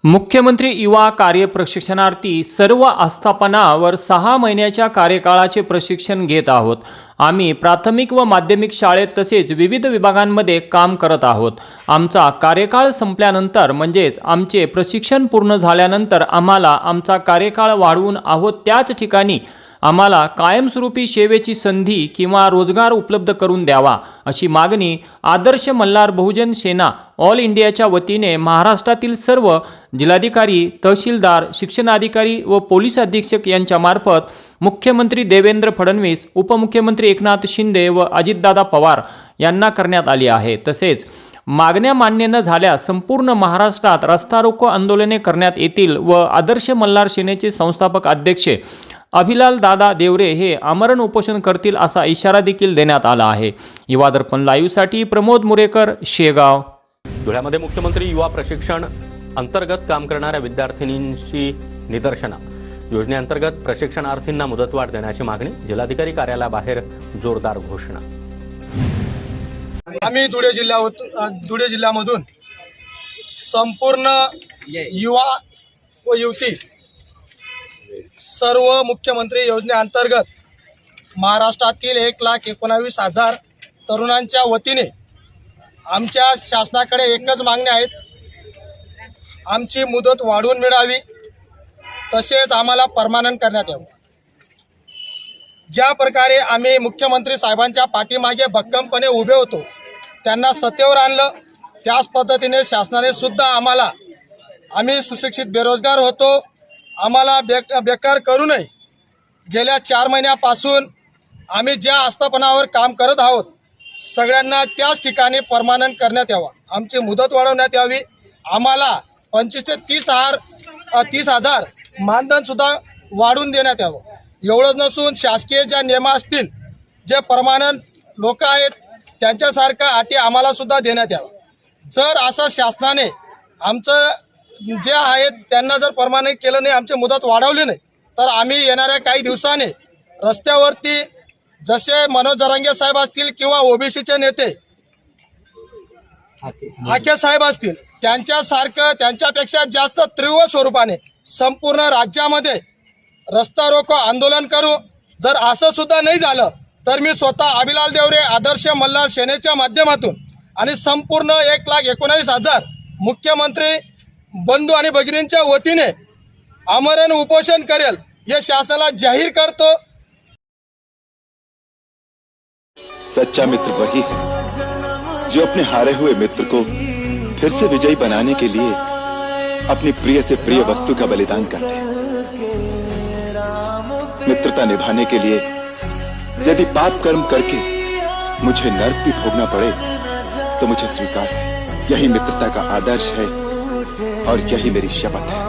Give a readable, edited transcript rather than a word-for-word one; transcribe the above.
मुख्यमंत्री युवा कार्य प्रशिक्षणार्थी सर्व आस्थापनावर 6 महिन्याच्या कार्यकाळाचे प्रशिक्षण घेत आहोत। आम्ही प्राथमिक व माध्यमिक शाळेत तसेच विविध विभागांमध्ये काम करत आहोत। आमचा कार्यकाळ संपल्यानंतर म्हणजेच आमचे प्रशिक्षण पूर्ण झाल्यानंतर आम्हाला आमचा कार्यकाळ वाढवून आहोत त्याच ठिकाणी आम्हाला कायमस्वरूपी सेवेची संधी किंवा रोजगार उपलब्ध करून द्यावा अशी मागणी आदर्श मल्हार बहुजन सेना ऑल इंडियाच्या वतीने महाराष्ट्रातील सर्व जिल्हाधिकारी, तहसीलदार, शिक्षणाधिकारी व पोलीस अधीक्षक यांच्या मार्फत मुख्यमंत्री देवेंद्र फडणवीस, उपमुख्यमंत्री एकनाथ शिंदे व अजितदादा पवार यांना करण्यात आली आहे। तसेच मागण्या मान्य न झाल्यास संपूर्ण महाराष्ट्रात रस्ता रोको आंदोलने करण्यात येतील व आदर्श मल्हार सेनेचे संस्थापक अध्यक्ष अभिलाल दादा देवरे हे आमरण उपोषण करतील असा इशारा देखील देण्यात आला आहे। युवा दर्पण लाईव्ह साठी प्रमोद मुरेकर, शेगाव। धुळ्यामध्ये मुख्यमंत्री युवा प्रशिक्षण अंतर्गत काम करणाऱ्या विद्यार्थिनींची निदर्शना। योजनेअंतर्गत प्रशिक्षणार्थींना मुदतवाढ देण्याची मागणी। जिल्हाधिकारी कार्यालयाबाहेर जोरदार घोषणा। आम्ही धुळे जिल्ह्यामधून संपूर्ण युवा व युवती सर्व मुख्यमंत्री योजनेअंतर्गत महाराष्ट्रातील 1,19,000 तरुणांच्या वतीने आमच्या शासनाकडे एकच मागणी आहेत। आमची मुदत वाढवून मिळावी, तसेच आम्हाला परमनंट करण्यात यावं। ज्या प्रकारे आम्ही मुख्यमंत्री साहेबांच्या पाठीमागे भक्कमपणे उभे होतो, त्यांना सत्तेवर आणलं, त्याच पद्धतीने शासनाने सुद्धा आम्ही सुशिक्षित बेरोजगार होतो, आम्हाला बेकार करू नये। गेल्या 4 महिन्यापासून आम्ही ज्या आस्थापनावर काम करत आहोत सगळ्यांना त्याच ठिकाणी परमनंट करण्यात यावा, आमची मुदत वाढवण्यात यावी। आम्हाला 25 ते 30,000 मानधन सुद्धा वाढवून देण्यात यावं। एवढंच नसून शासकीय ज्या नियम असतील, जे परमनंट लोक आहेत त्यांच्यासारखा अटी आम्हाला सुद्धा देण्यात यावं। जर असं शासनाने आमचं जे आहेत त्यांना जर परमनंट केलं नाही, आमची मुदत वाढवली नाही, तर आम्ही येणाऱ्या काही दिवसांनी रस्त्यावरती जसे मनोज जरांगे साहेब असतील किंवा ओबीसीचे नेते आके साहेब असतील त्यांच्यासारखं त्यांच्यापेक्षा जास्त तीव्र स्वरूपाने संपूर्ण राज्यामध्ये रस्ता रोको आंदोलन करू। जर असं सुद्धा नाही झालं तर मी स्वतः अभिलाल देवरे आदर्श मल्हार सेनेच्या माध्यमातून आणि संपूर्ण 1,19,000 मुख्यमंत्री बंधू आणि भगिनींच्या वतीने आमरण उपोषण करेल, हे शासनाला जाहीर करतो। सच्चा मित्र वही है जो अपने हारे हुए मित्र को फिर से विजयी बनाने के लिए अपनी प्रिय से प्रिय वस्तु का बलिदान करते हैं। मित्रता निभाने के लिए यदि पाप कर्म करके मुझे नरक भी भोगना पड़े तो मुझे स्वीकार है। यही मित्रता का आदर्श है और यही मेरी शपथ है।